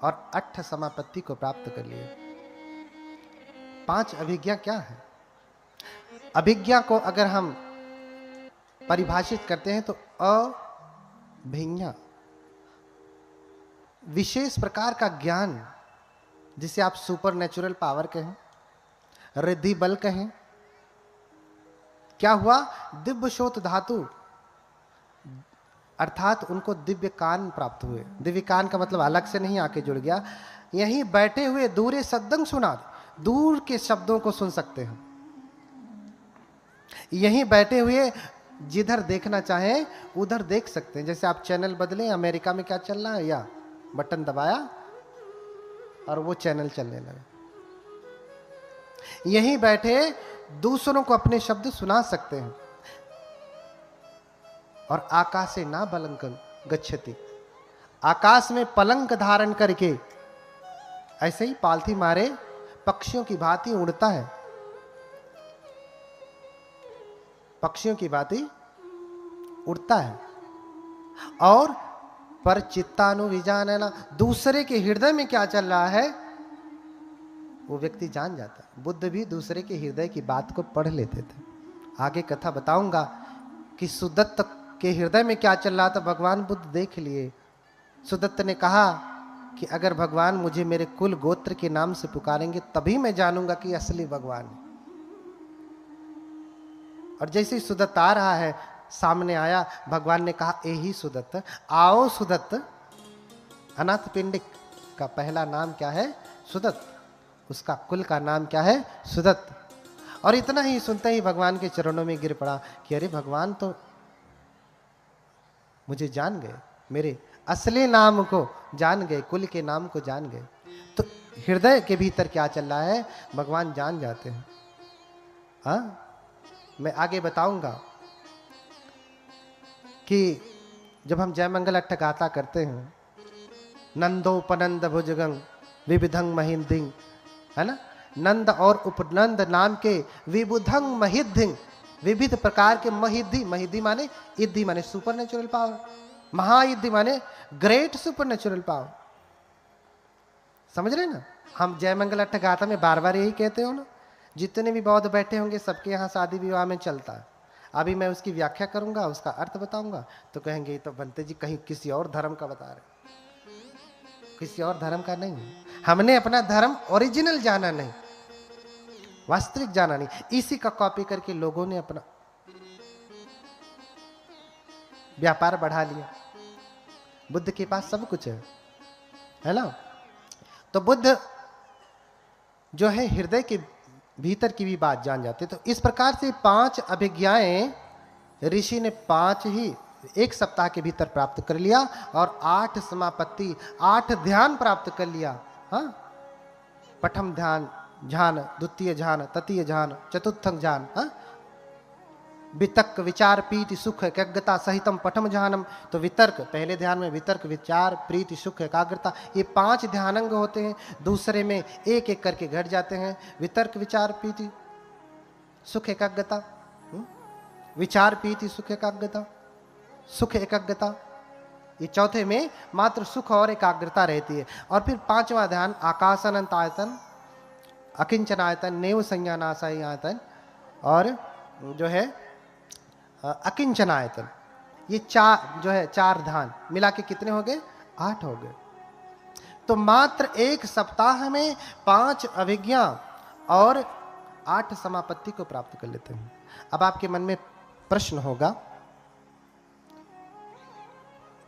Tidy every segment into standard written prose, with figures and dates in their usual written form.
और अट्ठ समापत्ति को प्राप्त कर लिए। 5 अभिज्ञा क्या है? अभिज्ञा को अगर हम परिभाषित करते हैं तो अभिज्ञा, विशेष प्रकार का ज्ञान, जिसे आप सुपर नेचुरल पावर कहें, रिद्धि बल कहें। क्या हुआ? दिव्य शोत धातु, अर्थात उनको दिव्य कान प्राप्त हुए। दिव्य कान का मतलब अलग से नहीं आके जुड़ गया, यहीं बैठे हुए दूरे सद्दंग सुना, दूर के शब्दों को सुन सकते हैं। यहीं बैठे हुए जिधर देखना चाहें उधर देख सकते हैं। जैसे आप चैनल बदलें, अमेरिका में क्या चल रहा है, या बटन दबाया और वो चैनल चलने लगा। यहीं बैठे दूसरों को अपने शब्द सुना सकते हैं। और आकाशे ना बलंकन गच्छति, आकाश में पलंक धारण करके ऐसे ही पालथी मारे पक्षियों की भांति उड़ता है, पक्षियों की भांति उड़ता है। और पर चित्तानुविजानना, दूसरे के हृदय में क्या चल रहा है वो व्यक्ति जान जाता है। बुद्ध भी दूसरे के हृदय की बात को पढ़ लेते थे। आगे कथा बताऊंगा कि सुदत्त के हृदय में क्या चल रहा था, भगवान बुद्ध देख लिए। सुदत्त ने कहा कि अगर भगवान मुझे मेरे कुल गोत्र के नाम से पुकारेंगे तभी मैं जानूंगा कि असली भगवान है। और जैसे ही सुदत्त आ रहा है, सामने आया, भगवान ने कहा, ए ही सुदत्त, आओ सुदत्त। अनाथ पिंडिक का पहला नाम क्या है? सुदत्त। उसका कुल का नाम क्या है? सुदत्त। और इतना ही सुनते ही भगवान के चरणों में गिर पड़ा कि अरे भगवान तो मुझे जान गए, मेरे असली नाम को जान गए, कुल के नाम को जान गए। तो हृदय के भीतर क्या चल रहा है भगवान जान जाते हैं। हाँ, मैं आगे बताऊंगा कि जब हम जय मंगल अट्ठ गाथा करते हैं, नंदोपनंद भुजगंग विविधंग महिंदिंग, है ना, नंद और उपनंद नाम के विबुधंग महिद्धिंग, विविध प्रकार के महिद्धि, महिद्धि माने इद्धि माने सुपर नेचुरल पावर, महाइद्धि माने ग्रेट सुपर नेचुरल पावर। समझ रहे ना? हम जय मंगल अट्ठ गाथा में बार बार यही कहते हो ना। जितने भी बौद्ध बैठे होंगे सबके यहाँ शादी विवाह में चलता है। अभी मैं उसकी व्याख्या करूंगा, उसका अर्थ बताऊंगा, तो कहेंगे ये तो बनते जी कहीं किसी और धर्म का बता रहे, किसी और धर्म का नहीं। हमने अपना धर्म ओरिजिनल जाना नहीं, वास्तविक जाना नहीं, इसी का कॉपी करके लोगों ने अपना व्यापार बढ़ा लिया। बुद्ध के पास सब कुछ है ना। तो बुद्ध जो है हृदय के भीतर की भी बात जान जाते। तो इस प्रकार से 5 अभिज्ञाएं ऋषि ने 5 ही 1 सप्ताह के भीतर प्राप्त कर लिया, और 8 समापत्ति, 8 ध्यान प्राप्त कर लिया। हाँ, प्रथम ध्यान ध्यान, द्वितीय ध्यान, तृतीय ध्यान, चतुर्थ ध्यान, हाँ, वितर्क विचार प्रीति सुख एकाग्रता सहितम प्रथम ध्यानम। तो वितर्क, पहले ध्यान में वितर्क विचार प्रीति सुख एकाग्रता, ये 5 ध्यानांग होते हैं। दूसरे में एक एक करके घट जाते हैं। वितर्क विचार प्रीति सुख एकाग्रता, विचार प्रीति सुख एकाग्रता, सुख एकाग्रता, ये चौथे में मात्र सुख और एकाग्रता रहती है। और फिर 5वां ध्यान आकाशानंतायतन, अकिंचनायतन, नेव संज्ञानाशयतन, और जो है अकिंचनायतन। ये 4 जो है 4 ध्यान मिला के कितने हो गए? 8 हो गए। तो मात्र 1 सप्ताह में 5 अभिज्ञा और 8 समापत्ति को प्राप्त कर लेते हैं। अब आपके मन में प्रश्न होगा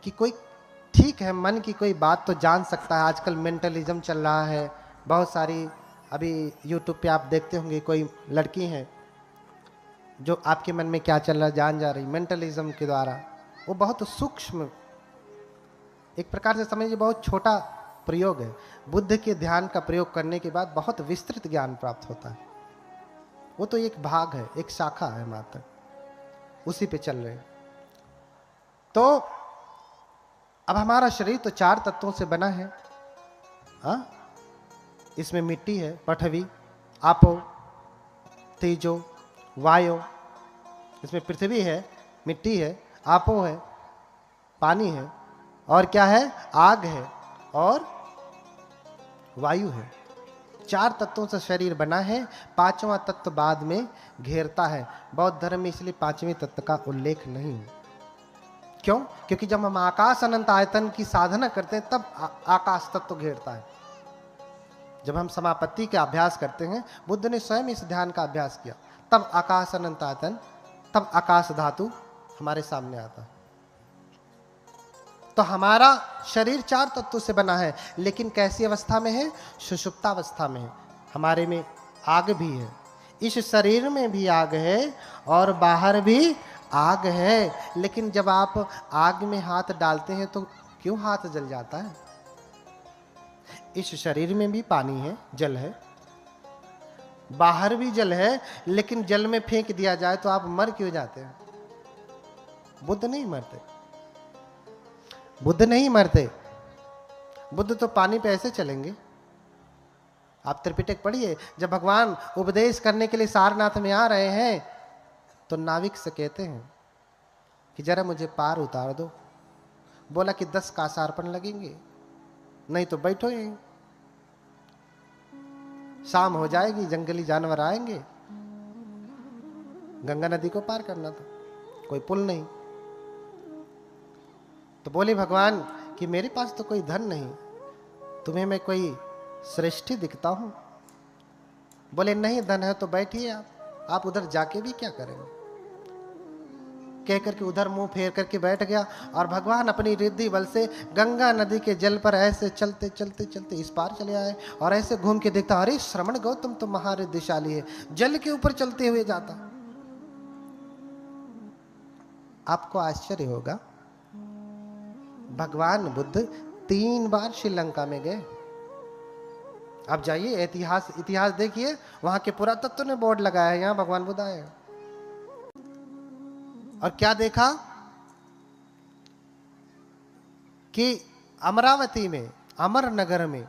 कि कोई, ठीक है, मन की कोई बात तो जान सकता है। आजकल मेंटलिज्म चल रहा है बहुत सारी। अभी यूट्यूब पे आप देखते होंगे कोई लड़की है जो आपके मन में क्या चल रहा है जान जा रही मेंटलिज्म के द्वारा। वो बहुत सूक्ष्म, एक प्रकार से समझिए बहुत छोटा प्रयोग है। बुद्ध के ध्यान का प्रयोग करने के बाद बहुत विस्तृत ज्ञान प्राप्त होता है। वो तो एक भाग है, एक शाखा है मात्र, उसी पे चल रहे हैं। तो अब हमारा शरीर तो 4 तत्वों से बना है। हाँ, इसमें मिट्टी है, पृथ्वी, आपो, तेजो, वायु, इसमें पृथ्वी है, मिट्टी है, आपो है, पानी है, और क्या है? आग है, और वायु है। 4 तत्वों से शरीर बना है, 5वां तत्व बाद में घेरता है। बौद्ध धर्म में इसलिए 5वें तत्व का उल्लेख नहीं। क्यों? क्योंकि जब हम आकाश अनंत आयतन की साधना करते हैं तब आकाश तत्व घेरता है। जब हम समापत्ति का अभ्यास करते हैं, बुद्ध ने स्वयं इस ध्यान का अभ्यास किया, तब आकाश अनंत आयतन, तब आकाश धातु हमारे सामने आता है। तो हमारा शरीर 4 तत्वों से बना है, लेकिन कैसी अवस्था में है? सुषुप्तावस्था में है। हमारे में आग भी है, इस शरीर में भी आग है और बाहर भी आग है। लेकिन जब आप आग में हाथ डालते हैं तो क्यों हाथ जल जाता है? इस शरीर में भी पानी है, जल है, बाहर भी जल है, लेकिन जल में फेंक दिया जाए तो आप मर क्यों जाते हैं? बुद्ध नहीं मरते, बुद्ध नहीं मरते। बुद्ध तो पानी पे ऐसे चलेंगे। आप त्रिपिटक पढ़िए, जब भगवान उपदेश करने के लिए सारनाथ में आ रहे हैं तो नाविक से कहते हैं कि जरा मुझे पार उतार दो। बोला कि 10 कासार्पण लगेंगे, नहीं तो बैठो यहीं, शाम हो जाएगी, जंगली जानवर आएंगे। गंगा नदी को पार करना था, कोई पुल नहीं। तो बोले भगवान कि मेरे पास तो कोई धन नहीं, तुम्हें मैं कोई श्रेष्ठी दिखता हूं? बोले नहीं, धन है तो बैठिए आप उधर जाके भी क्या करेंगे? कह करके उधर मुंह फेर करके बैठ गया और भगवान अपनी रिद्धि बल से गंगा नदी के जल पर ऐसे चलते चलते चलते इस पार चले आए और ऐसे घूम के देखता, अरे श्रवण गौतम तो महारिद्धिशाली है, जल के ऊपर चलते हुए जाता। आपको आश्चर्य होगा, भगवान बुद्ध 3 बार श्रीलंका में गए। आप जाइए, इतिहास देखिए, वहां के पुरातत्व ने बोर्ड लगाया है, यहां भगवान बुद्ध आए। और क्या देखा कि अमरावती में, अमर नगर में,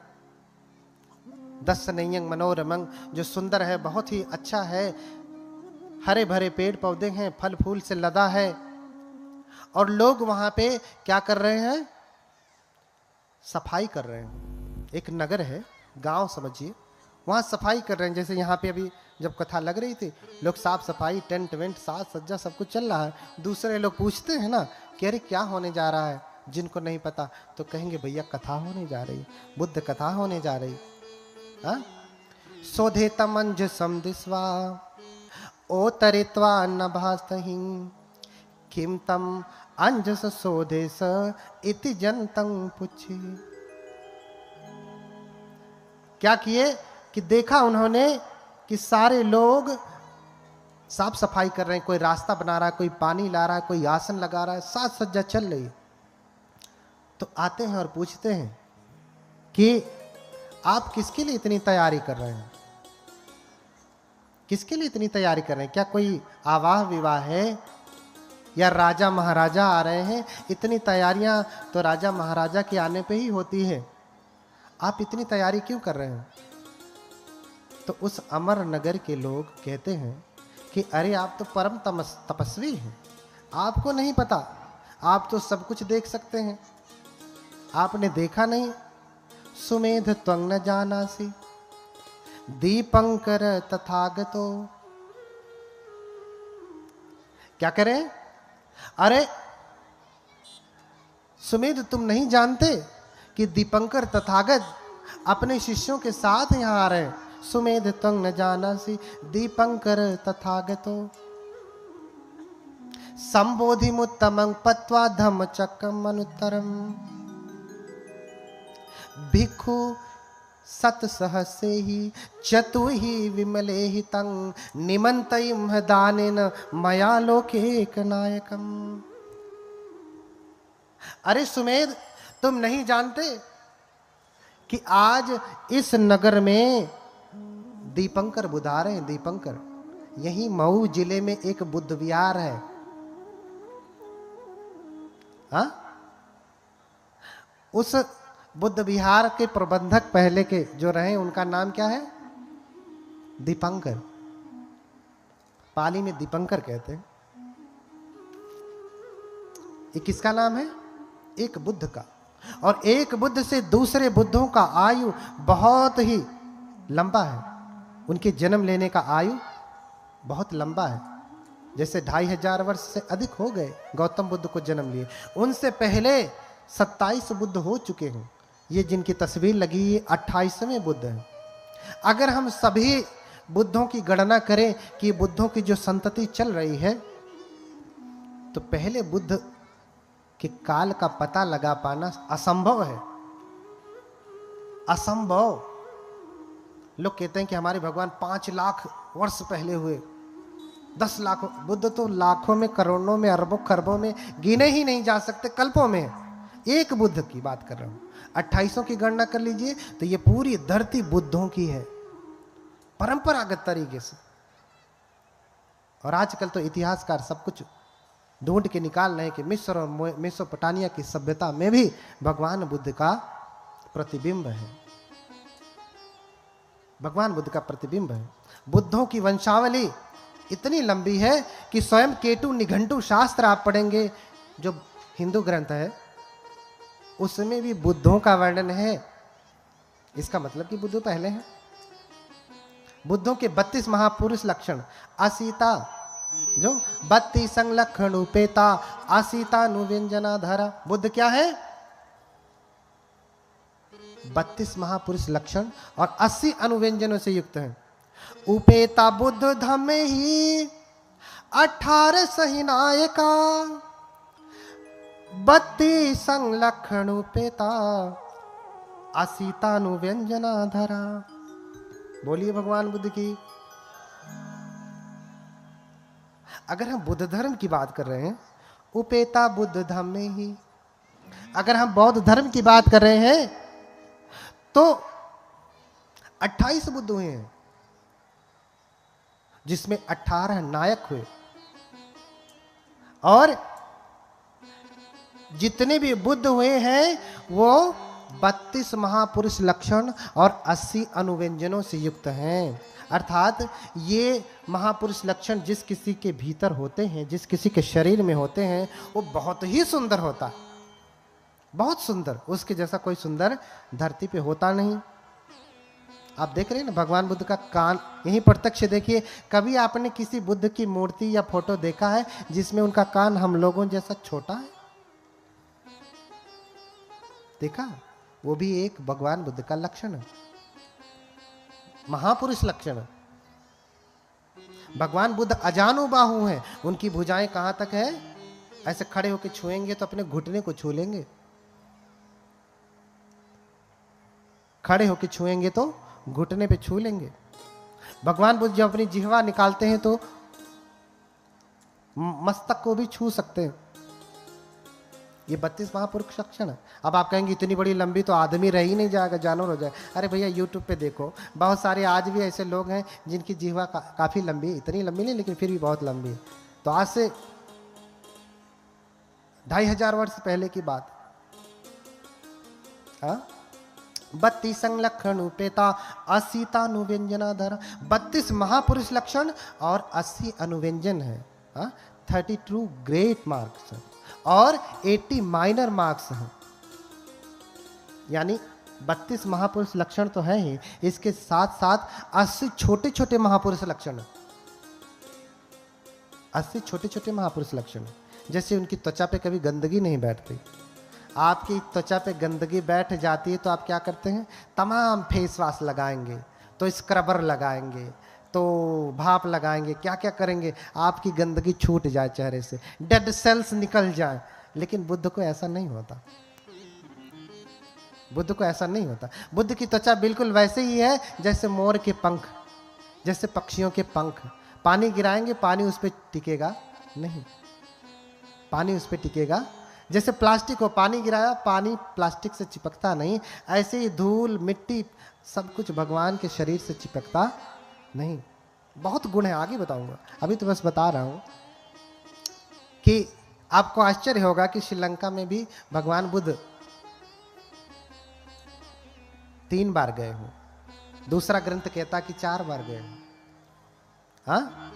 दर्शनीयं मनोरमं, जो सुंदर है, बहुत ही अच्छा है, हरे भरे पेड़ पौधे हैं, फल फूल से लदा है, और लोग वहां पे क्या कर रहे हैं? सफाई कर रहे हैं। एक नगर है, गांव समझिए, वहां सफाई कर रहे हैं। जैसे यहाँ पे अभी जब कथा लग रही थी, लोग साफ सफाई, टेंट वेंट, साज सज्जा सब कुछ चल रहा है। दूसरे लोग पूछते हैं ना कि अरे क्या होने जा रहा है, जिनको नहीं पता तो कहेंगे भैया कथा होने जा रही, बुद्ध कथा होने जा रही। शोधे तमंज समदिस्वा ओ तरित्वा न भास्तहि किम तम अंजस शोधे स इति जनतं पुछे। क्या किए कि देखा उन्होंने कि सारे लोग साफ सफाई कर रहे हैं, कोई रास्ता बना रहा है, कोई पानी ला रहा है, कोई आसन लगा रहा है, साज सज्जा चल रही। तो आते हैं और पूछते हैं कि आप किसके लिए इतनी तैयारी कर रहे हैं? किसके लिए इतनी तैयारी कर रहे हैं? क्या कोई आवाह विवाह है या राजा महाराजा आ रहे हैं? इतनी तैयारियां तो राजा महाराजा के आने पे ही होती है, आप इतनी तैयारी क्यों कर रहे हैं? तो उस अमर नगर के लोग कहते हैं कि अरे आप तो परम तपस्वी हैं, आपको नहीं पता, आप तो सब कुछ देख सकते हैं, आपने देखा नहीं? सुमेध त्वं न जानासि दीपंकर तथागतो। क्या करें? अरे सुमेध, तुम नहीं जानते कि दीपंकर तथागत अपने शिष्यों के साथ यहां आ रहे हैं। सुमेध त्वं न जानासि दीपंकर तथागतो संबोधिमुत्तमं पत्वा धम्मचक्रम अनुत्तरम भिक्षु सत सहसे ही चतु ही विमले ही तंग निमंतयिम दानेन मया लोके एक नायकम। अरे सुमेध, तुम नहीं जानते कि आज इस नगर में दीपंकर बुद्ध आ रहे हैं। दीपंकर, यही मऊ जिले में एक बुद्ध विहार है। उस बुद्ध विहार के प्रबंधक पहले के जो रहे, उनका नाम क्या है? दीपंकर। पाली में दीपंकर कहते हैं। ये किसका नाम है? एक बुद्ध का। और एक बुद्ध से दूसरे बुद्धों का आयु बहुत ही लंबा है। उनके जन्म लेने का आयु बहुत लंबा है। जैसे 2500 वर्ष से अधिक हो गए गौतम बुद्ध को जन्म लिए, उनसे पहले 27 बुद्ध हो चुके हैं। ये जिनकी तस्वीर लगी है 28वें बुद्ध हैं। अगर हम सभी बुद्धों की गणना करें कि बुद्धों की जो संतति चल रही है, तो पहले बुद्ध के काल का पता लगा पाना असंभव है। असंभव। लोग कहते हैं कि हमारे भगवान 5 लाख वर्ष पहले हुए, 10 लाख। बुद्ध तो लाखों में, करोड़ों में, अरबों खरबों में गिने ही नहीं जा सकते, कल्पों में। एक बुद्ध की बात कर रहा हूं। 2800 की गणना कर लीजिए तो ये पूरी धरती बुद्धों की है, परंपरागत तरीके से। और आजकल तो इतिहासकार सब कुछ ढूंढ के निकाल रहे हैं कि मिस्र और मेसोपोटामिया की सभ्यता में भी भगवान बुद्ध का प्रतिबिंब है। भगवान बुद्ध का प्रतिबिंब है। बुद्धों की वंशावली इतनी लंबी है कि स्वयं केटु निघंटु शास्त्र आप पढ़ेंगे, जो हिंदू ग्रंथ है, उसमें भी बुद्धों का वर्णन है। इसका मतलब कि बुद्ध पहले हैं। बुद्धों के 32 महापुरुष लक्षण। असीता जो 32 संलक्षण उपेता असीता नुव्यंजना धरा। बुद्ध क्या है? 32 महापुरुष लक्षण और 80 अनुव्यंजनों से युक्त हैं। उपेता बुद्ध धम्मे ही 18 सहिनायका 32 संलक्षण उपेता असीतानुव्यंजना धरा। बोलिए भगवान बुद्ध की। अगर हम बुद्ध धर्म की बात कर रहे हैं, उपेता बुद्ध धम्मे ही। अगर हम बौद्ध धर्म की बात कर रहे हैं तो 28 बुद्ध हुए हैं, जिसमें 18 नायक हुए। और जितने भी बुद्ध हुए हैं वो 32 महापुरुष लक्षण और 80 अनुव्यंजनों से युक्त हैं। अर्थात ये महापुरुष लक्षण जिस किसी के भीतर होते हैं, जिस किसी के शरीर में होते हैं, वो बहुत ही सुंदर होता है, बहुत सुंदर। उसके जैसा कोई सुंदर धरती पे होता नहीं। आप देख रहे हैं ना भगवान बुद्ध का कान, यहीं प्रत्यक्ष देखिए। कभी आपने किसी बुद्ध की मूर्ति या फोटो देखा है जिसमें उनका कान हम लोगों जैसा छोटा है? देखा? वो भी एक भगवान बुद्ध का लक्षण है, महापुरुष लक्षण है। भगवान बुद्ध अजानुबाहु हैं। उनकी भुजाएं कहां तक है? ऐसे खड़े होकर छुएंगे तो अपने घुटने को छू लेंगे, खड़े होकर छुएंगे तो घुटने पे छू लेंगे। भगवान बुद्ध जब अपनी जिह्वा निकालते हैं तो मस्तक को भी छू सकते हैं। ये 32 महापुरुष लक्षण है। अब आप कहेंगे इतनी बड़ी लंबी तो आदमी रह ही नहीं जाएगा, जानवर हो जाए। अरे भैया यूट्यूब पे देखो, बहुत सारे आज भी ऐसे लोग हैं जिनकी जिह्वा काफी लंबी, इतनी लंबी नहीं लेकिन फिर भी बहुत लंबी है। तो आज से 2500 वर्ष पहले की बात। 32 संलक्षण उपेता असीता अनुव्यंजना धरा। 32 महापुरुष लक्षण और 80 अनुव्यंजन है। 32 ग्रेट मार्क्स और 80 माइनर मार्क्स हैं। यानी 32 महापुरुष लक्षण तो है ही, इसके साथ साथ 80 छोटे छोटे महापुरुष लक्षण, 80 छोटे छोटे महापुरुष लक्षण। जैसे उनकी त्वचा पे कभी गंदगी नहीं बैठती। आपकी त्वचा पे गंदगी बैठ जाती है तो आप क्या करते हैं? तमाम फेस वॉश लगाएंगे, तो स्क्रबर लगाएंगे, तो भाप लगाएंगे, क्या क्या करेंगे, आपकी गंदगी छूट जाए चेहरे से, डेड सेल्स निकल जाए। लेकिन बुद्ध को ऐसा नहीं होता। बुद्ध को ऐसा नहीं होता। बुद्ध की त्वचा बिल्कुल वैसे ही है जैसे मोर के पंख, जैसे पक्षियों के पंख। पानी गिराएंगे, पानी उस पर टिकेगा नहीं, पानी उस पर टिकेगा। जैसे प्लास्टिक हो, पानी गिराया, पानी प्लास्टिक से चिपकता नहीं। ऐसे ही धूल मिट्टी सब कुछ भगवान के शरीर से चिपकता नहीं। बहुत गुण है, आगे बताऊंगा, अभी तो बस बता रहा हूं कि आपको आश्चर्य होगा कि श्रीलंका में भी भगवान बुद्ध 3 बार गए हो। दूसरा ग्रंथ कहता कि 4 बार गए हो। हाँ,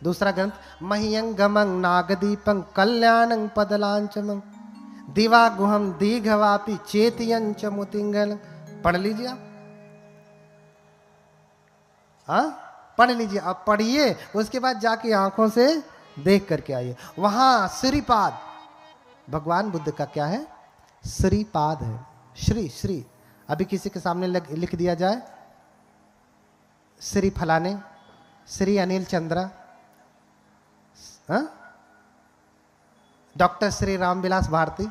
दूसरा ग्रंथ मह्यंगमं नागदीपं कल्याणं पदलांचमं दिवा गुहम दीघवापी चेतियंच मुतिंगल। पढ़ लीजिए आप, हाँ पढ़ लीजिए, आप पढ़िए, उसके बाद जाके आंखों से देख करके आइए। वहां श्रीपाद, भगवान बुद्ध का क्या है? श्रीपाद है। श्री श्री, अभी किसी के सामने लिख दिया जाए श्री फलाने, श्री अनिल चंद्रा, डॉक्टर श्री रामविलास भारती,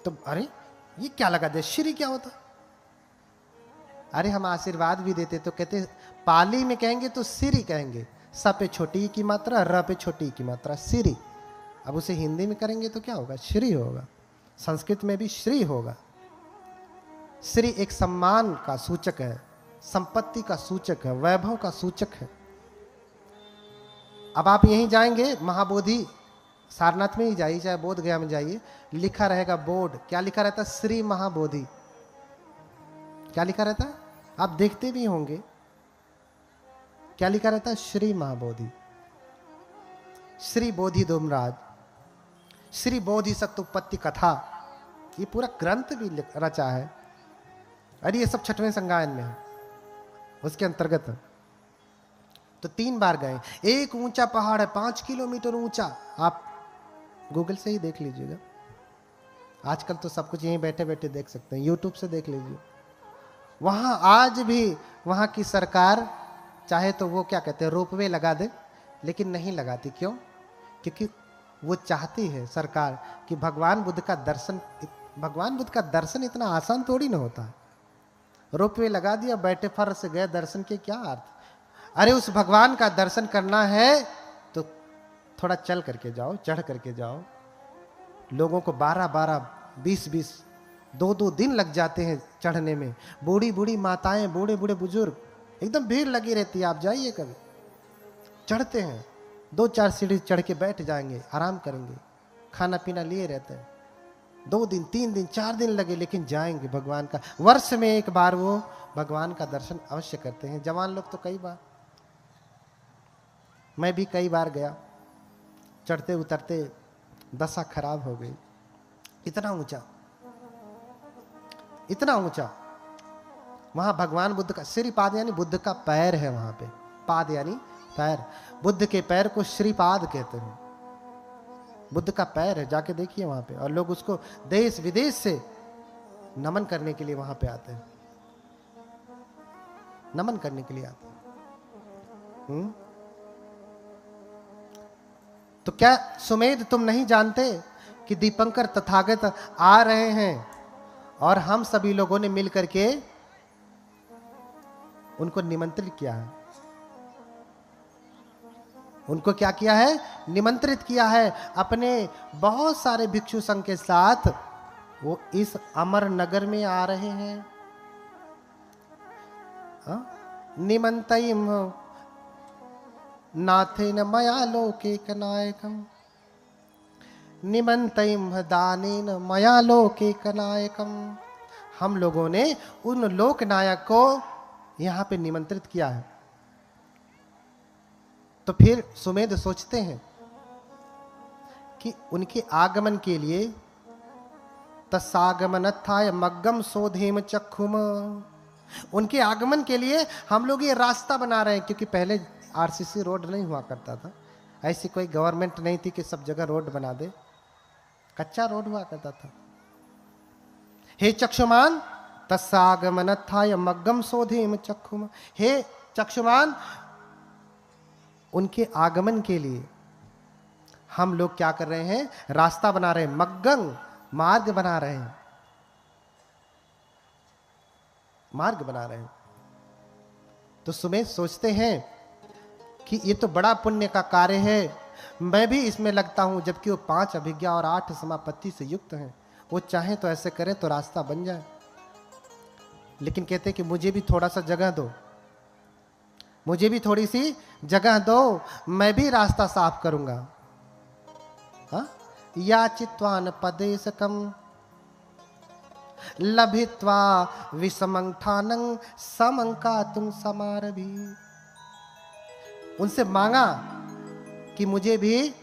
तो अरे ये क्या लगा दे, श्री क्या होता? अरे हम आशीर्वाद भी देते तो कहते पाली में कहेंगे तो श्री कहेंगे, स पे छोटी की मात्रा, र पे छोटी की मात्रा, श्री। अब उसे हिंदी में करेंगे तो क्या होगा? श्री होगा। संस्कृत में भी श्री होगा। श्री एक सम्मान का सूचक है, संपत्ति का सूचक है, वैभव का सूचक है। अब आप यहीं जाएंगे महाबोधि, सारनाथ में ही जाइए चाहे बोध गया में जाइए, लिखा रहेगा बोर्ड, क्या लिखा रहता है? श्री महाबोधि। क्या लिखा रहता है? आप देखते भी होंगे, क्या लिखा रहता है? श्री महाबोधि। श्री बोधि धूमराज, श्री बोधि सत्युत्पत्ति कथा, ये पूरा ग्रंथ भी रचा है। अरे ये सब छठवें संगायन में है, उसके अंतर्गत है। तो 3 बार गए। एक ऊंचा पहाड़ है 5 किलोमीटर ऊंचा, आप गूगल से ही देख लीजिएगा, आजकल तो सब कुछ यहीं बैठे बैठे देख सकते हैं, यूट्यूब से देख लीजिए। वहां आज भी वहां की सरकार चाहे तो वो क्या कहते हैं, रोपवे लगा दे, लेकिन नहीं लगाती। क्यों? क्योंकि वो चाहती है सरकार कि भगवान बुद्ध का दर्शन इतना आसान थोड़ी ना होता है। रोपवे लगा दिया, बैठे फर से गए, दर्शन के क्या अर्थ? अरे उस भगवान का दर्शन करना है तो थोड़ा चल करके जाओ, चढ़ करके जाओ। लोगों को 12-12, 20-20, 2-2 दिन लग जाते हैं चढ़ने में। बूढ़ी बूढ़ी माताएं, बूढ़े बूढ़े बुजुर्ग, एकदम भीड़ लगी रहती है। आप जाइए कभी, चढ़ते हैं, 2-4 सीढ़ी चढ़ के बैठ जाएंगे, आराम करेंगे, खाना पीना लिए रहते हैं। 2 दिन, 3 दिन, 4 दिन लगे, लेकिन जाएंगे भगवान का, वर्ष में एक बार वो भगवान का दर्शन अवश्य करते हैं। जवान लोग तो कई बार, मैं भी कई बार गया, चढ़ते उतरते दशा खराब हो गई। इतना ऊंचा, इतना ऊंचा। वहां भगवान बुद्ध का श्रीपाद यानी बुद्ध का पैर है वहां पे, पाद यानी पैर। बुद्ध के पैर को श्रीपाद कहते हैं, बुद्ध का पैर है। जाके देखिए वहां पे, और लोग उसको देश विदेश से नमन करने के लिए वहां पे आते हैं, नमन करने के लिए आते हैं। तो क्या सुमेध तुम नहीं जानते कि दीपंकर तथागत आ रहे हैं, और हम सभी लोगों ने मिलकर के उनको निमंत्रित किया है। उनको क्या किया है? निमंत्रित किया है। अपने बहुत सारे भिक्षु संघ के साथ वो इस अमर नगर में आ रहे हैं। निमंतयिम नाथेन मया लोके नायकम, निमंतयिम दानेन मया लोके नायकम। हम लोगों ने उन लोक नायक को यहां पे निमंत्रित किया है। तो फिर सुमेध सोचते हैं कि उनके आगमन के लिए तस्सागमनत्थाय मग्गम सोधेम चक्षुम, उनके आगमन के लिए हम लोग ये रास्ता बना रहे हैं। क्योंकि पहले आरसीसी रोड नहीं हुआ करता था, ऐसी कोई गवर्नमेंट नहीं थी कि सब जगह रोड बना दे, कच्चा रोड हुआ करता था। हे चक्षुमान तस्सागमनत्थाय मग्गम सोधेम चक्षुम, हे चक्षुमान, उनके आगमन के लिए हम लोग क्या कर रहे हैं? रास्ता बना रहे हैं, मग्गम मार्ग बना रहे हैं, मार्ग बना रहे हैं। तो सुमेध सोचते हैं कि ये तो बड़ा पुण्य का कार्य है, मैं भी इसमें लगता हूं। जबकि वो 5 अभिज्ञा और 8 समापत्ति से युक्त हैं, वो चाहे तो ऐसे करें तो रास्ता बन जाए। लेकिन कहते कि मुझे भी थोड़ा सा जगह दो, मुझे भी थोड़ी सी जगह दो, मैं भी रास्ता साफ करूंगा। याचित्वान पदेशकम लभित्वा विषमंठानं समंकातुं समारभि। उनसे मांगा कि मुझे भी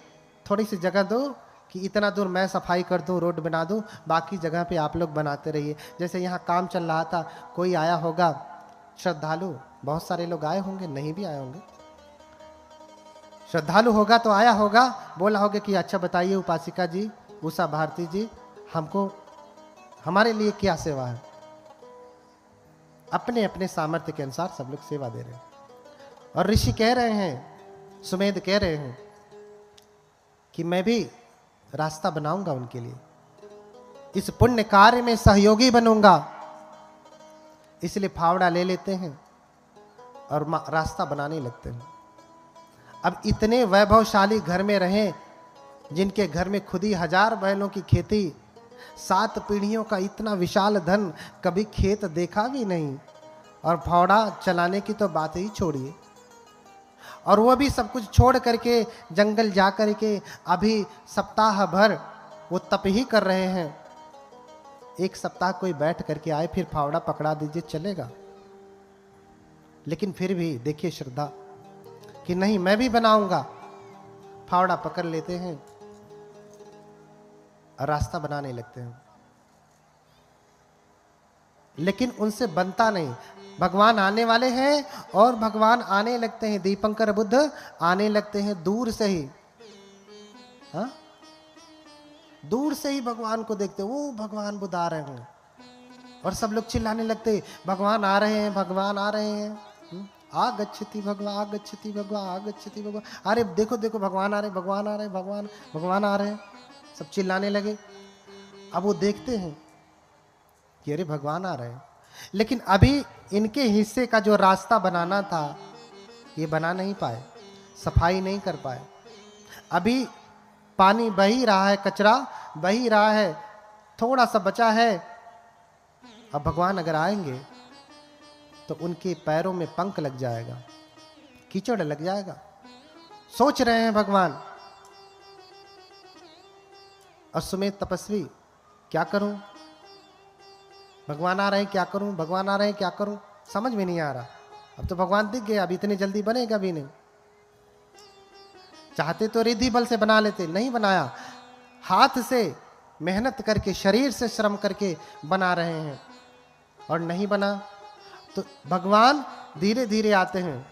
थोड़ी सी जगह दो, कि कि इतना दूर मैं सफाई कर दूं, रोड बना दूं, बाकी जगह पे आप लोग बनाते रहिए। जैसे यहाँ काम चल रहा था, कोई आया होगा श्रद्धालु, बहुत सारे लोग आए होंगे, नहीं भी आए होंगे, श्रद्धालु होगा तो आया होगा, बोला होगा कि अच्छा बताइए उपासिका जी, उषा भारती जी, हमको हमारे लिए क्या सेवा है। अपने अपने सामर्थ्य के अनुसार सब लोग सेवा दे रहे हैं। और ऋषि कह रहे हैं, सुमेध कह रहे हैं कि मैं भी रास्ता बनाऊंगा उनके लिए, इस पुण्य कार्य में सहयोगी बनूंगा। इसलिए फावड़ा ले लेते हैं और रास्ता बनाने लगते हैं। अब इतने वैभवशाली घर में रहें, जिनके घर में खुद ही 1000 बैलों की खेती, 7 पीढ़ियों का इतना विशाल धन, कभी खेत देखा भी नहीं, और फावड़ा चलाने की तो बात ही छोड़िए। और वो भी सब कुछ छोड़ करके जंगल जा करके अभी सप्ताह भर वो तप ही कर रहे हैं। एक सप्ताह कोई बैठ करके आए, फिर फावड़ा पकड़ा दीजिए, चलेगा। लेकिन फिर भी देखिए श्रद्धा कि नहीं, मैं भी बनाऊंगा। फावड़ा पकड़ लेते हैं और रास्ता बनाने लगते हैं, लेकिन उनसे बनता नहीं। भगवान आने वाले हैं और भगवान आने लगते हैं, दीपंकर बुद्ध आने लगते हैं दूर से ही। हाँ, दूर से ही भगवान को देखते, वो भगवान बुद्ध आ रहे हैं, और सब लोग चिल्लाने लगते, भगवान आ रहे हैं, भगवान आ रहे हैं, आगच्छति भगवान, आगच्छति भगवान, आगच्छति भगवान। अरे देखो देखो, भगवान आ रहे, भगवान आ रहे, भगवान भगवान आ रहे हैं। सब चिल्लाने लगे। अब वो देखते हैं कि अरे भगवान आ रहे हैं, लेकिन अभी इनके हिस्से का जो रास्ता बनाना था, ये बना नहीं पाए, सफाई नहीं कर पाए। अभी पानी बह ही रहा है, कचरा बह ही रहा है, थोड़ा सा बचा है। अब भगवान अगर आएंगे तो उनके पैरों में पंख लग जाएगा, कीचड़ लग जाएगा। सोच रहे हैं भगवान। और सुमेध तपस्वी, क्या करूं, भगवान आ रहे हैं, क्या करूं, भगवान आ रहे हैं, क्या करूं, समझ में नहीं आ रहा। अब तो भगवान दिख गए, अब इतनी जल्दी बनेगा भी नहीं। चाहते तो रिद्धि बल से बना लेते, नहीं बनाया, हाथ से मेहनत करके, शरीर से श्रम करके बना रहे हैं, और नहीं बना। तो भगवान धीरे धीरे आते हैं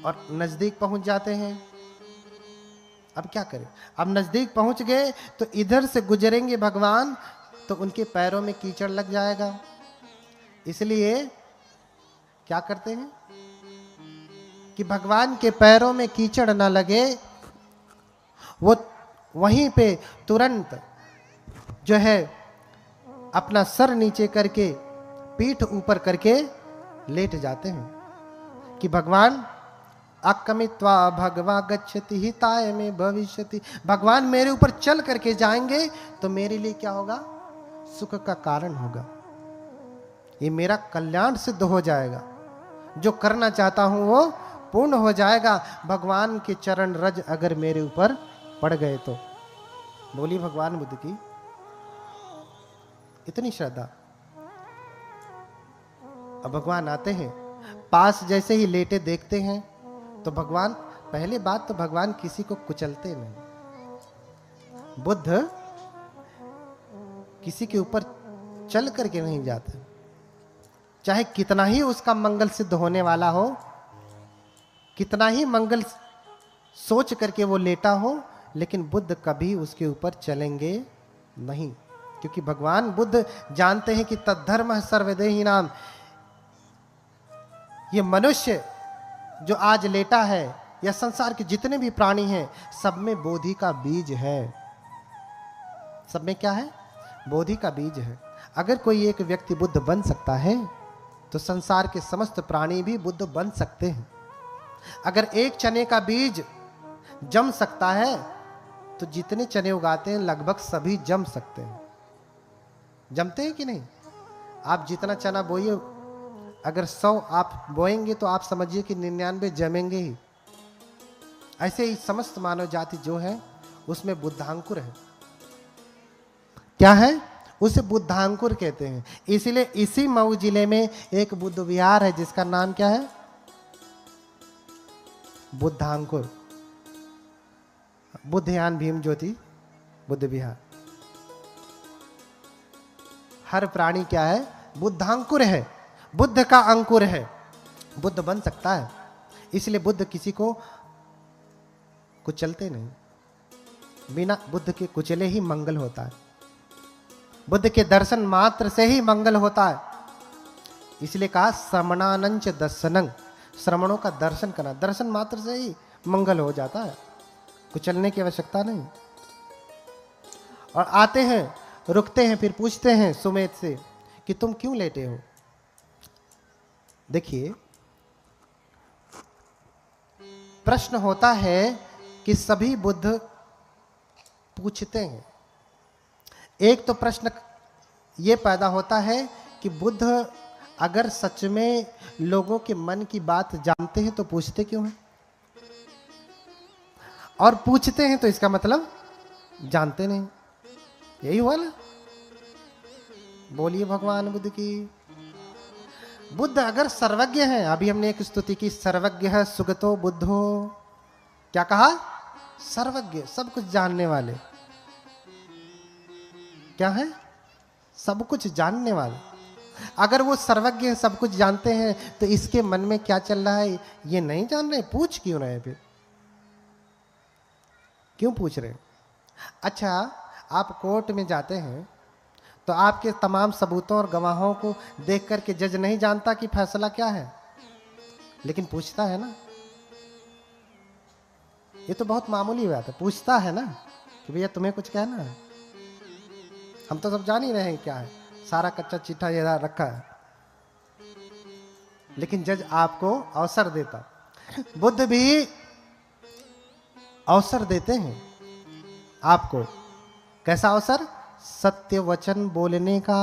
और नजदीक पहुंच जाते हैं। अब क्या करें, अब नजदीक पहुंच गए तो इधर से गुजरेंगे भगवान तो उनके पैरों में कीचड़ लग जाएगा। इसलिए क्या करते हैं कि भगवान के पैरों में कीचड़ ना लगे, वो वहीं पे तुरंत जो है अपना सर नीचे करके, पीठ ऊपर करके लेट जाते हैं कि भगवान अकमित्वा भगवा गच्छति हिताय में भविष्यति। भगवान मेरे ऊपर चल करके जाएंगे तो मेरे लिए क्या होगा, सुख का कारण होगा, ये मेरा कल्याण सिद्ध हो जाएगा, जो करना चाहता हूं वो पूर्ण हो जाएगा। भगवान के चरण रज अगर मेरे ऊपर पड़ गए तो। बोली भगवान बुद्ध की इतनी श्रद्धा। अब भगवान आते हैं, पास जैसे ही लेटे देखते हैं तो भगवान, पहली बात तो भगवान किसी को कुचलते नहीं। बुद्ध किसी के ऊपर चल करके नहीं जाते, चाहे कितना ही उसका मंगल सिद्ध होने वाला हो, कितना ही मंगल सोच करके वो लेटा हो, लेकिन बुद्ध कभी उसके ऊपर चलेंगे नहीं, क्योंकि भगवान बुद्ध जानते हैं कि तद्धर्म सर्वदेही नाम। ये मनुष्य जो आज लेटा है, या संसार के जितने भी प्राणी हैं, सब में बोधि का बीज है। सब में क्या है, बोधि का बीज है। अगर कोई एक व्यक्ति बुद्ध बन सकता है तो संसार के समस्त प्राणी भी बुद्ध बन सकते हैं। अगर एक चने का बीज जम सकता है तो जितने चने उगाते हैं लगभग सभी जम सकते हैं। जमते हैं कि नहीं? आप जितना चना बोइए, अगर 100 आप बोएंगे तो आप समझिए कि 99 जमेंगे ही। ऐसे ही समस्त मानव जाति जो है उसमें बुद्धांकुर है। क्या है? उसे बुद्धांकुर कहते हैं। इसलिए इसी मऊ जिले में एक बुद्ध विहार है जिसका नाम क्या है? बुद्धांकुर। बुद्धयान भीम ज्योति बुद्ध विहार। हर प्राणी क्या है? बुद्धांकुर है, बुद्ध का अंकुर है, बुद्ध बन सकता है। इसलिए बुद्ध किसी को कुचलते नहीं, बिना बुद्ध के कुचले ही मंगल होता है, बुद्ध के दर्शन मात्र से ही मंगल होता है। इसलिए कहा श्रमणानंच दर्शनं, श्रमणों का दर्शन करना, दर्शन मात्र से ही मंगल हो जाता है, कुचलने की आवश्यकता नहीं। और आते हैं, रुकते हैं, फिर पूछते हैं सुमेध से कि तुम क्यों लेटे हो। देखिए, प्रश्न होता है कि सभी बुद्ध पूछते हैं। एक तो प्रश्न ये पैदा होता है कि बुद्ध अगर सच में लोगों के मन की बात जानते हैं तो पूछते क्यों हैं, और पूछते हैं तो इसका मतलब जानते नहीं। यही हुआ ना। बोलिए भगवान बुद्ध की। बुद्ध अगर सर्वज्ञ हैं, अभी हमने एक स्तुति की, सर्वज्ञ है सुगतो बुद्धो, क्या कहा? सर्वज्ञ, सब कुछ जानने वाले। क्या है? सब कुछ जानने वाले। अगर वो सर्वज्ञ सब कुछ जानते हैं तो इसके मन में क्या चल रहा है ये नहीं जान रहे, पूछ क्यों रहे? फिर क्यों पूछ रहे? अच्छा, आप कोर्ट में जाते हैं तो आपके तमाम सबूतों और गवाहों को देख करके जज नहीं जानता कि फैसला क्या है, लेकिन पूछता है ना। ये तो बहुत मामूली बात है, पूछता है ना कि भैया तुम्हें कुछ कहना है। हम तो सब जान ही रहे हैं क्या है, सारा कच्चा चिट्ठा ये रखा है, लेकिन जज आपको अवसर देता। बुद्ध भी अवसर देते हैं आपको। कैसा अवसर? सत्य वचन बोलने का।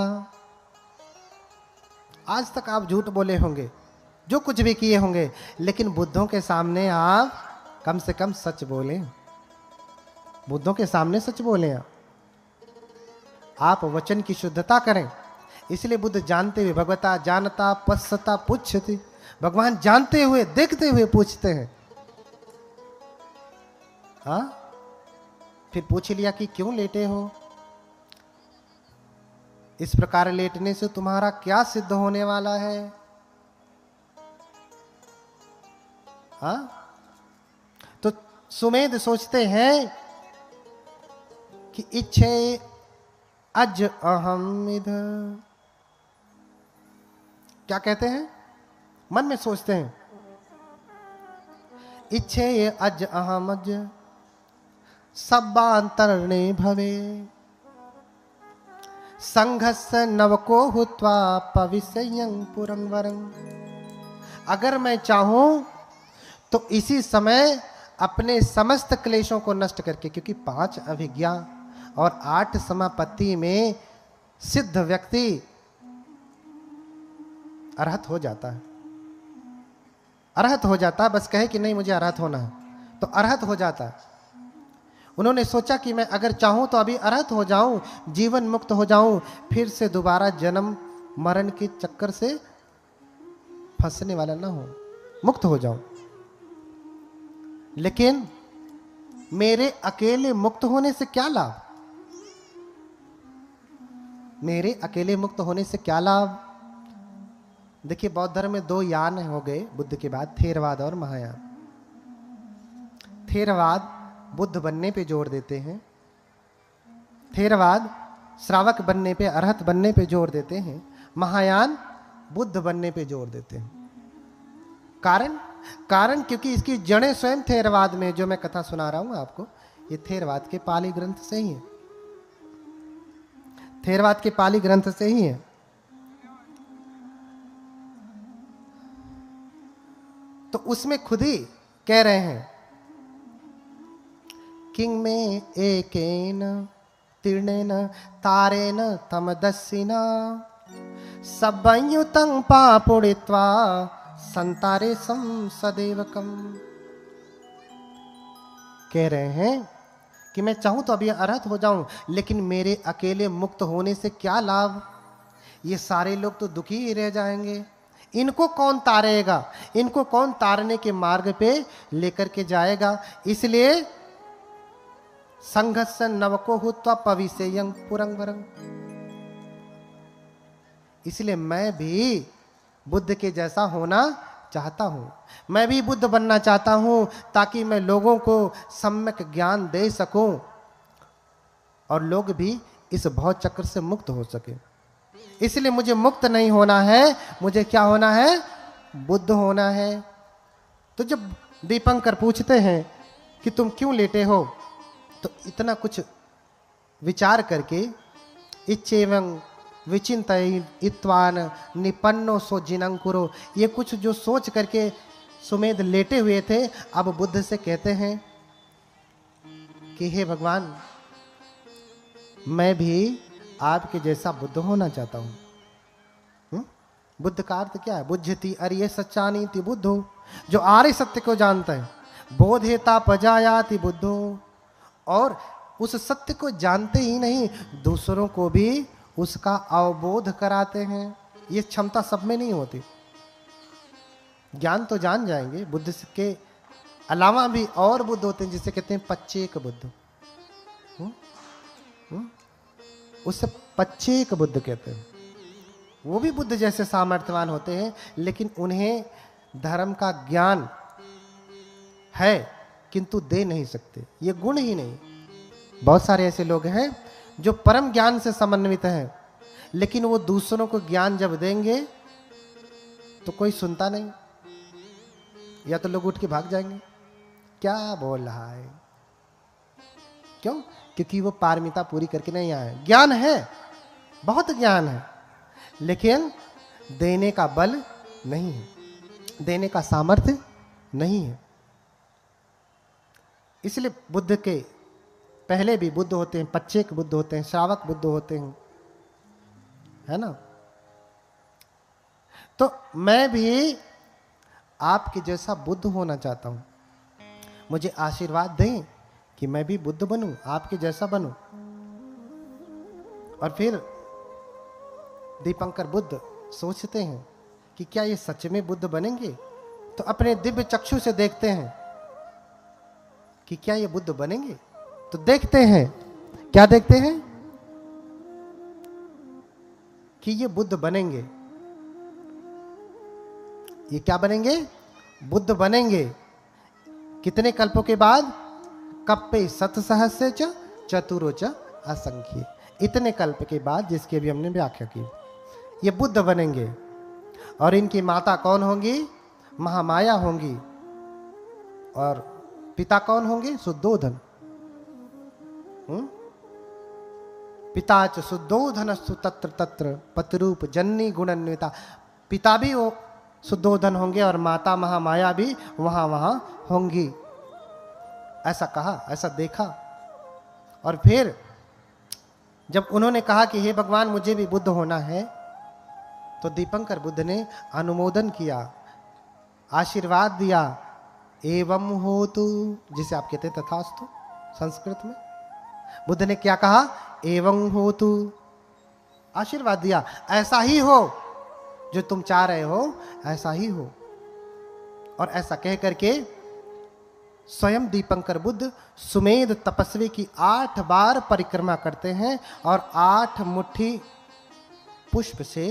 आज तक आप झूठ बोले होंगे, जो कुछ भी किए होंगे, लेकिन बुद्धों के सामने आप कम से कम सच बोलें। बुद्धों के सामने सच बोलें, आप वचन की शुद्धता करें। इसलिए बुद्ध जानते हुए, भगवता जानता पश्यता पुच्छति, भगवान जानते हुए देखते हुए पूछते हैं। हाँ, फिर पूछ लिया कि क्यों लेटे हो, इस प्रकार लेटने से तुम्हारा क्या सिद्ध होने वाला है? हाँ, तो सुमेध सोचते हैं कि इच्छे अज अहम इधर, क्या कहते हैं? मन में सोचते हैं, इच्छे अज अहम अज सब्बांतरणे भवे संघर्ष नवको हुत्वा पविष्यं पुरं वरं। अगर मैं चाहूं तो इसी समय अपने समस्त क्लेशों को नष्ट करके, क्योंकि 5 अभिज्ञा और 8 समापत्ति में सिद्ध व्यक्ति अरहत हो जाता है। अरहत हो जाता है, बस कहे कि नहीं मुझे अरहत होना है तो अरहत हो जाता है। उन्होंने सोचा कि मैं अगर चाहूं तो अभी अरहत हो जाऊं, जीवन मुक्त हो जाऊं, फिर से दोबारा जन्म मरण के चक्कर से फंसने वाला ना हो, मुक्त हो जाऊं। लेकिन मेरे अकेले मुक्त होने से क्या लाभ? मेरे अकेले मुक्त होने से क्या लाभ? देखिए, बौद्ध धर्म में 2 यान हो गए बुद्ध के बाद, थेरवाद और महायान। थेरवाद बुद्ध बनने पे जोर देते हैं, थेरवाद श्रावक बनने पे, अरहत बनने पे जोर देते हैं, महायान बुद्ध बनने पे जोर देते हैं। कारण क्योंकि इसकी जड़ें स्वयं थेरवाद में, जो मैं कथा सुना रहा हूं आपको, ये थेरवाद के पाली ग्रंथ से ही है, थेरवाद के पाली ग्रंथ से ही है। तो उसमें खुद ही कह रहे हैं, किंग में एकेन तीर्णेन तारेन तमदस्सिना सब्बयुतं पापुड़ित्वा संतारे सम सदेवकम। कह रहे हैं कि मैं चाहूं तो अभी अरहत हो जाऊं, लेकिन मेरे अकेले मुक्त होने से क्या लाभ? ये सारे लोग तो दुखी ही रह जाएंगे। इनको कौन तारेगा? इनको कौन तारने के मार्ग पे लेकर के जाएगा? इसलिए संघस्य नवको हुत्वा पविसेयं पुरंगवरं। इसलिए मैं भी बुद्ध के जैसा होना चाहता हूं, मैं भी बुद्ध बनना चाहता हूं, ताकि मैं लोगों को सम्यक ज्ञान दे सकूं और लोग भी इस भव चक्र से मुक्त हो सके। इसलिए मुझे मुक्त नहीं होना है, मुझे क्या होना है? बुद्ध होना है। तो जब दीपंकर पूछते हैं कि तुम क्यों लेटे हो, तो इतना कुछ विचार करके इच्छेवं विचिंतयित्वान निपन्नो सो जिनंकुरो, ये कुछ जो सोच करके सुमेध लेटे हुए थे, अब बुद्ध से कहते हैं कि हे भगवान, मैं भी आपके जैसा बुद्ध होना चाहता हूं। बुद्ध का अर्थ क्या है? बुद्धति अरिय सच्चानीति बुद्धो, जो आर्य सत्य को जानता है। बोधेता पजायाति बुद्धो, और उस सत्य को जानते ही नहीं, दूसरों को भी उसका अवबोध कराते हैं। ये क्षमता सब में नहीं होती। ज्ञान तो जान जाएंगे, बुद्ध के अलावा भी और बुद्ध होते हैं, जिसे कहते हैं पच्चेक बुद्ध। उससे पच्चेक बुद्ध कहते हैं। वो भी बुद्ध जैसे सामर्थ्यवान होते हैं, लेकिन उन्हें धर्म का ज्ञान है किंतु दे नहीं सकते, ये गुण ही नहीं। बहुत सारे ऐसे लोग हैं जो परम ज्ञान से समन्वित हैं, लेकिन वो दूसरों को ज्ञान जब देंगे तो कोई सुनता नहीं, या तो लोग उठ के भाग जाएंगे, क्या बोल रहा है। क्यों? क्योंकि वो पारमिता पूरी करके नहीं आए। ज्ञान है, बहुत ज्ञान है, लेकिन देने का बल नहीं है, देने का सामर्थ्य नहीं है। इसलिए बुद्ध के पहले भी बुद्ध होते हैं, पच्चेक बुद्ध होते हैं, श्रावक बुद्ध होते हैं, है ना। तो मैं भी आपके जैसा बुद्ध होना चाहता हूं, मुझे आशीर्वाद दें कि मैं भी बुद्ध बनूं, आपके जैसा बनूं। और फिर दीपंकर बुद्ध सोचते हैं कि क्या ये सच में बुद्ध बनेंगे, तो अपने दिव्य चक्षु से देखते हैं कि क्या ये बुद्ध बनेंगे। तो देखते हैं, क्या देखते हैं? कि ये बुद्ध बनेंगे। ये क्या बनेंगे? बुद्ध बनेंगे। कितने कल्पों के बाद? कप्पे सत सहस्र च चतुरो च असंख्य, इतने कल्प के बाद, जिसकी अभी हमने व्याख्या की। ये बुद्ध बनेंगे। और इनकी माता कौन होंगी? महामाया होंगी। और पिता कौन होंगे? शुद्धोधन। पिता च शुद्धोधनस्तु तत्र तत्र पतिरूप जन्नी गुणान्विता। पिता भी वो शुद्धोधन होंगे और माता महामाया भी वहां वहां होंगी। ऐसा कहा, ऐसा देखा। और फिर जब उन्होंने कहा कि हे भगवान, मुझे भी बुद्ध होना है, तो दीपंकर बुद्ध ने अनुमोदन किया, आशीर्वाद दिया। एवं होतु, जिसे आप कहते तथास्तु संस्कृत में। बुद्ध ने क्या कहा? एवं होतु, आशीर्वाद दिया, ऐसा ही हो, जो तुम चाह रहे हो ऐसा ही हो। और ऐसा कह करके स्वयं दीपंकर बुद्ध सुमेध तपस्वी की 8 बार परिक्रमा करते हैं और 8 मुट्ठी पुष्प से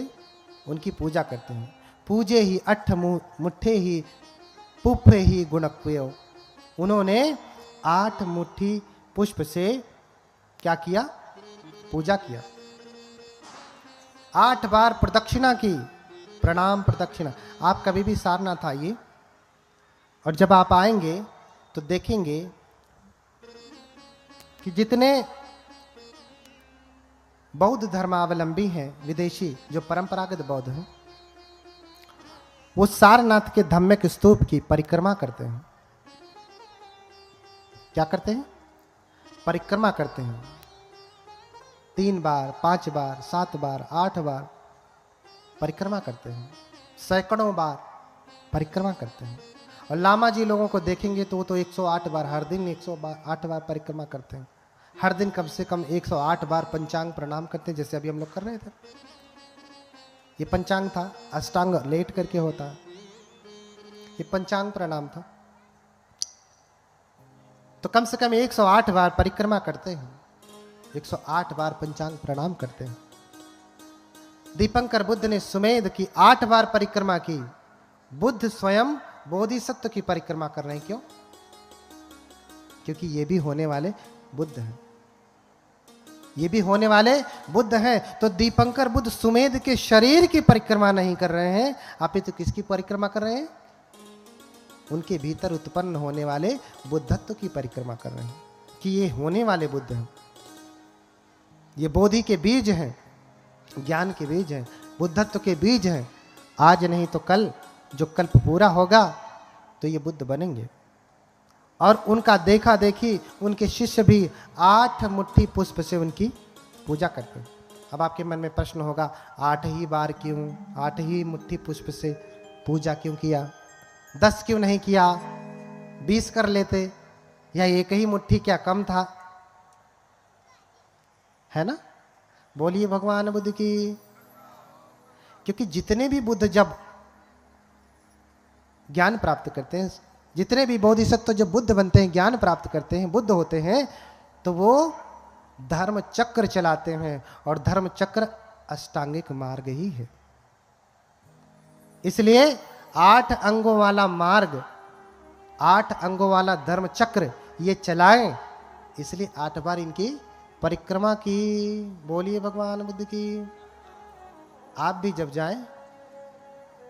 उनकी पूजा करते हैं। पूजे ही 8 मुट्ठे ही पुष्पे ही गुणक्वयो। उन्होंने 8 मुट्ठी पुष्प से क्या किया? पूजा किया। 8 बार प्रदक्षिणा की, प्रणाम प्रदक्षिणा। आप कभी भी सारनाथ आइए, और जब आप आएंगे तो देखेंगे कि जितने बौद्ध धर्मावलंबी हैं, विदेशी जो परंपरागत बौद्ध हैं, वो सारनाथ के धम्मक स्तूप की परिक्रमा करते हैं। क्या करते हैं? परिक्रमा करते हैं। 3 बार, 5 बार, 7 बार, 8 बार परिक्रमा करते हैं। सैकड़ों बार परिक्रमा करते हैं। और लामा जी लोगों को देखेंगे तो वो तो 108 बार, हर दिन 108 बार परिक्रमा करते हैं। हर दिन कम से कम 108 बार पंचांग प्रणाम करते हैं, जैसे अभी हम लोग कर रहे थे। ये पंचांग था, अष्टांग लेट करके होता है, ये पंचांग प्रणाम था। तो कम से कम 108 बार परिक्रमा करते हैं, 108 बार पंचांग प्रणाम करते हैं। दीपंकर बुद्ध ने सुमेध की 8 बार परिक्रमा की। बुद्ध स्वयं बोधिसत्व की परिक्रमा कर रहे हैं। क्यों? क्योंकि ये भी होने वाले बुद्ध हैं, ये भी होने वाले बुद्ध हैं। तो दीपंकर बुद्ध सुमेध के शरीर की परिक्रमा नहीं कर रहे हैं, आप तो किसकी परिक्रमा कर रहे हैं? उनके भीतर उत्पन्न होने वाले बुद्धत्व की परिक्रमा कर रहे हैं कि ये होने वाले बुद्ध हैं, ये बोधि के बीज हैं, ज्ञान के बीज हैं, बुद्धत्व के बीज हैं। आज नहीं तो कल, जो कल्प पूरा होगा तो ये बुद्ध बनेंगे। और उनका देखा देखी उनके शिष्य भी 8 मुट्ठी पुष्प से उनकी पूजा करते हैं। अब आपके मन में प्रश्न होगा, 8 ही बार क्यों, 8 ही मुट्ठी पुष्प से पूजा क्यों किया? 10 क्यों नहीं किया? 20 कर लेते, या एक ही मुट्ठी क्या कम था? है ना? बोलिए भगवान बुद्ध की। क्योंकि जितने भी बुद्ध जब ज्ञान प्राप्त करते हैं, जितने भी बोधिसत्व जब बुद्ध बनते हैं, ज्ञान प्राप्त करते हैं, बुद्ध होते हैं, तो वो धर्म चक्र चलाते हैं। और धर्म चक्र अष्टांगिक मार्ग ही है। इसलिए 8 अंगों वाला मार्ग, 8 अंगों वाला धर्म चक्र ये चलाएं। इसलिए 8 बार इनकी परिक्रमा की। बोलिए भगवान बुद्ध की। आप भी जब जाएं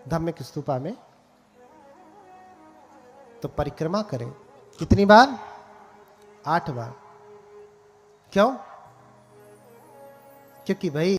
धम्मिक स्तूपा में तो परिक्रमा करें। कितनी बार? 8 बार। क्यों? क्योंकि भाई